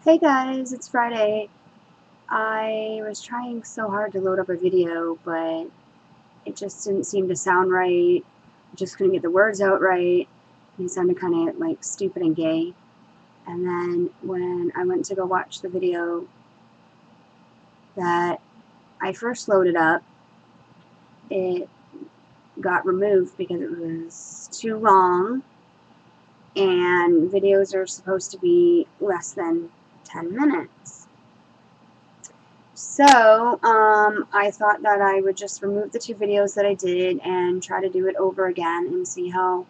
Hey guys, it's Friday. I was trying so hard to load up a video, but it just didn't seem to sound right. I just couldn't get the words out right. It sounded kind of like stupid and gay. And then when I went to go watch the video that I first loaded up, it got removed because it was too long, and videos are supposed to be less than 10 minutes. So, I thought that I would just remove the two videos that I did and try to do it over again and see how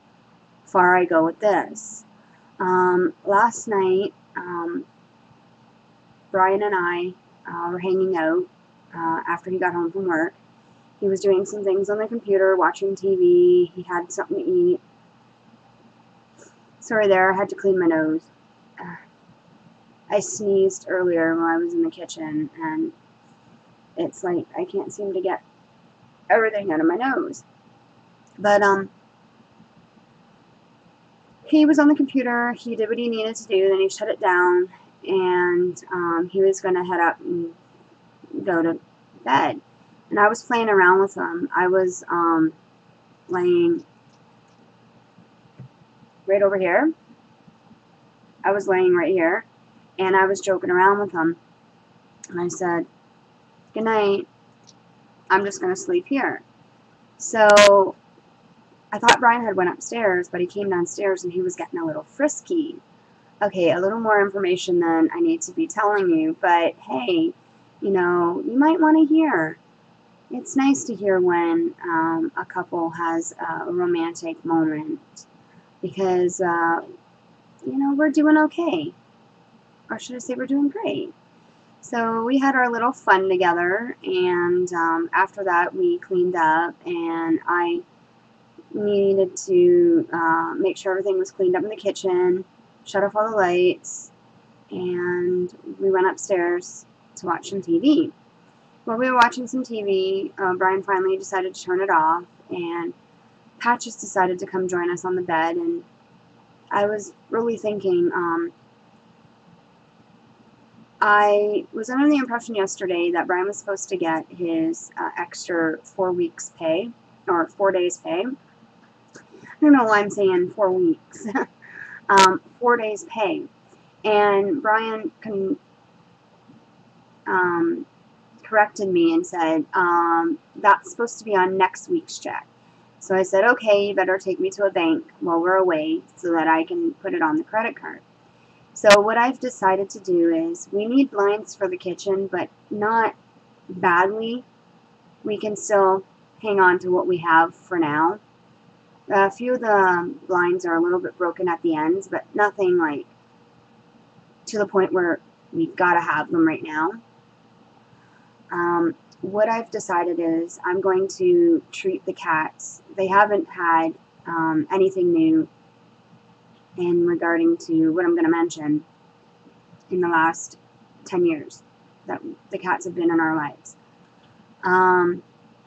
far I go with this. Last night, Brian and I were hanging out after he got home from work. He was doing some things on the computer, watching TV. He had something to eat. Sorry there, I had to clean my nose. I sneezed earlier when I was in the kitchen, and it's like I can't seem to get everything out of my nose. But he was on the computer, he did what he needed to do, then he shut it down, and he was going to head up and go to bed. And I was playing around with him. I was laying right over here. I was laying right here, and I was joking around with him. And I said, "Good night. I'm just going to sleep here." So I thought Brian had went upstairs, but he came downstairs and he was getting a little frisky. Okay, a little more information than I need to be telling you, but hey, you might want to hear. It's nice to hear when a couple has a romantic moment because, we're doing okay. Or should I say we're doing great. So we had our little fun together, and after that we cleaned up, and I needed to make sure everything was cleaned up in the kitchen, shut off all the lights, and we went upstairs to watch some TV. While we were watching some TV, Brian finally decided to turn it off, and Patches decided to come join us on the bed, and I was really thinking, I was under the impression yesterday that Brian was supposed to get his extra 4 weeks pay, or 4 days pay. I don't know why I'm saying 4 weeks. 4 days pay. And Brian corrected me and said, that's supposed to be on next week's check. So I said, okay, you better take me to a bank while we're away so that I can put it on the credit card. So what I've decided to do is, we need blinds for the kitchen, but not badly. We can still hang on to what we have for now. A few of the blinds are a little bit broken at the ends, but nothing like to the point where we've got to have them right now. What I've decided is I'm going to treat the cats. They haven't had anything new in regarding to what I'm going to mention in the last 10 years that the cats have been in our lives. I'm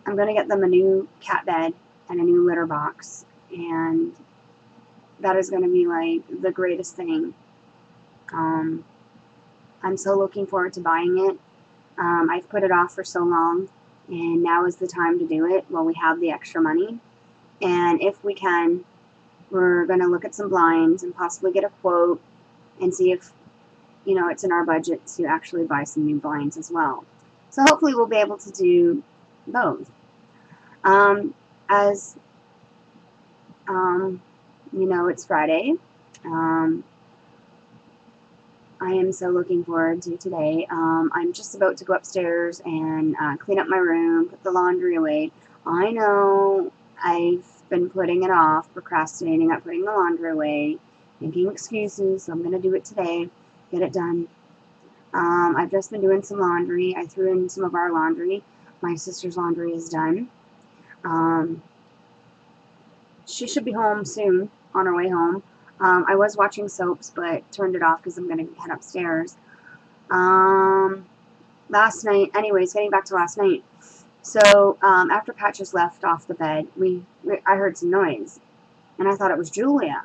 going to get them a new cat bed and a new litter box, and that is going to be like the greatest thing. I'm so looking forward to buying it. I've put it off for so long, and now is the time to do it while we have the extra money. And if we can, we're going to look at some blinds and possibly get a quote and see if, it's in our budget to actually buy some new blinds as well. So hopefully we'll be able to do both. As it's Friday. I am so looking forward to today. I'm just about to go upstairs and clean up my room, put the laundry away. I know I've been putting it off, procrastinating at putting the laundry away, making excuses, so I'm going to do it today, get it done. I've just been doing some laundry. I threw in some of our laundry. My sister's laundry is done. She should be home soon, on her way home. I was watching soaps, but turned it off because I'm going to head upstairs. Last night, anyways, getting back to last night. So, after Patches left off the bed, I heard some noise, and I thought it was Julia.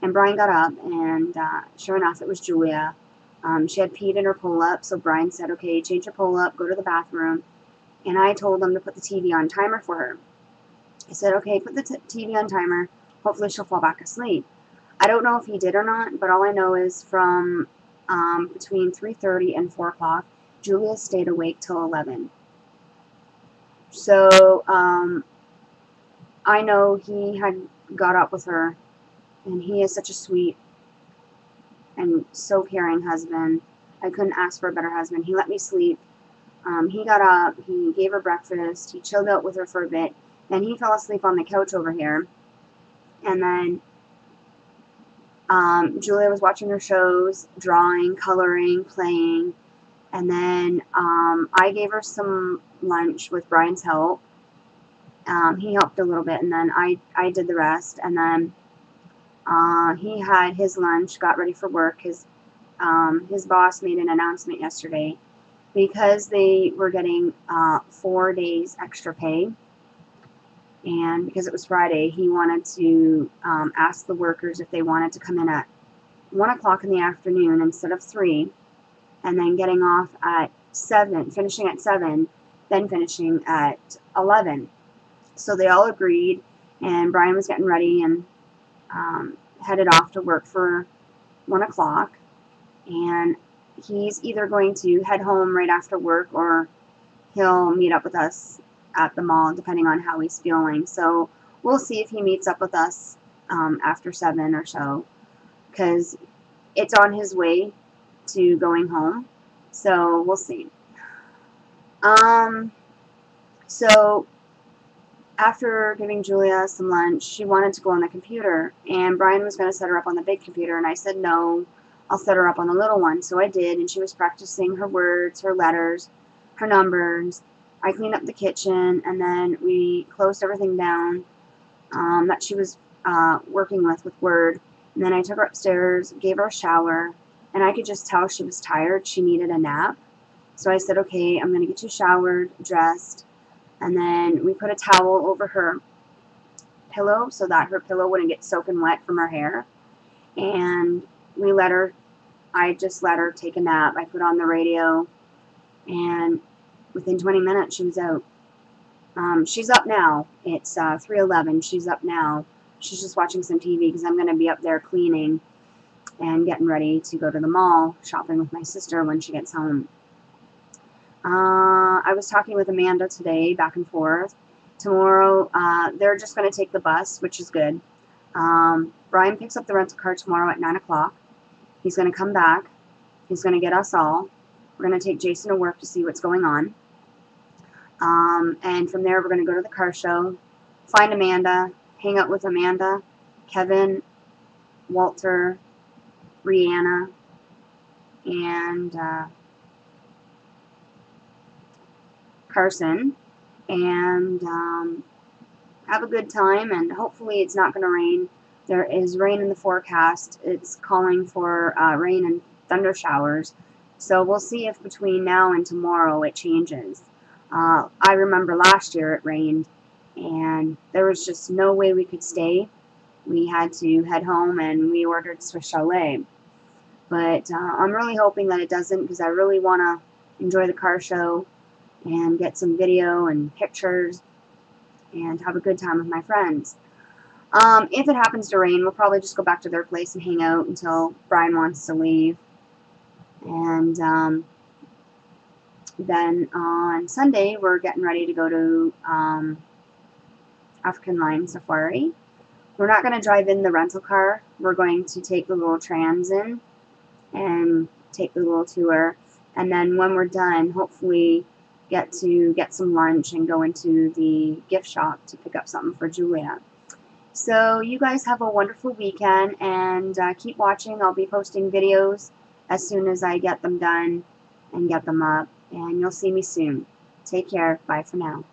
And Brian got up, and sure enough, it was Julia. She had peed in her pull-up, so Brian said, okay, change your pull-up, go to the bathroom. And I told him to put the TV on timer for her. I said, okay, put the TV on timer. Hopefully she'll fall back asleep. I don't know if he did or not, but all I know is from between 3:30 and 4 o'clock, Julia stayed awake till 11. So I know he had got up with her, and he is such a sweet and so caring husband. I couldn't ask for a better husband. He let me sleep. He got up, he gave her breakfast, he chilled out with her for a bit, then he fell asleep on the couch over here. And then Julia was watching her shows, drawing, coloring, playing, and then I gave her some lunch with Brian's help. He helped a little bit, and then I did the rest, and then he had his lunch, got ready for work. His boss made an announcement yesterday because they were getting 4 days extra pay, and because it was Friday, he wanted to ask the workers if they wanted to come in at 1 o'clock in the afternoon instead of 3, and then getting off at 7, finishing at 7, then finishing at 11. So they all agreed, and Brian was getting ready and headed off to work for 1 o'clock, and he's either going to head home right after work or he'll meet up with us at the mall, depending on how he's feeling. So we'll see if he meets up with us after 7 or so, because it's on his way to going home. So we'll see. So after giving Julia some lunch, she wanted to go on the computer, and Brian was going to set her up on the big computer, and I said no, I'll set her up on the little one. So I did, and she was practicing her words, her letters, her numbers. I cleaned up the kitchen, and then we closed everything down that she was working with Word. And then I took her upstairs, gave her a shower, and I could just tell she was tired. She needed a nap. So I said, okay, I'm going to get you showered, dressed, and then we put a towel over her pillow so that her pillow wouldn't get soaking wet from her hair. And I just let her take a nap. I put on the radio, and within 20 minutes she was out. She's up now. It's 3:11. She's up now. She's just watching some TV because I'm going to be up there cleaning and getting ready to go to the mall shopping with my sister when she gets home. I was talking with Amanda today, back and forth. Tomorrow, they're just going to take the bus, which is good. Brian picks up the rental car tomorrow at 9 o'clock. He's going to come back. He's going to get us all. We're going to take Jason to work to see what's going on. And from there, we're going to go to the car show, find Amanda, hang out with Amanda, Kevin, Walter, Rihanna, and Carson, and have a good time, and hopefully it's not going to rain. There is rain in the forecast. It's calling for rain and thunder showers, so we'll see if between now and tomorrow it changes. I remember last year it rained, and there was just no way we could stay. We had to head home, and we ordered Swiss Chalet. But I'm really hoping that it doesn't, because I really want to enjoy the car show and get some video and pictures and have a good time with my friends. If it happens to rain, we'll probably just go back to their place and hang out until Brian wants to leave. And then on Sunday, we're getting ready to go to African Lion Safari. We're not going to drive in the rental car. We're going to take the little trams in and take the little tour. And then when we're done, hopefully get some lunch and go into the gift shop to pick up something for Julia. So you guys have a wonderful weekend, and keep watching. I'll be posting videos as soon as I get them done and get them up, and you'll see me soon. Take care. Bye for now.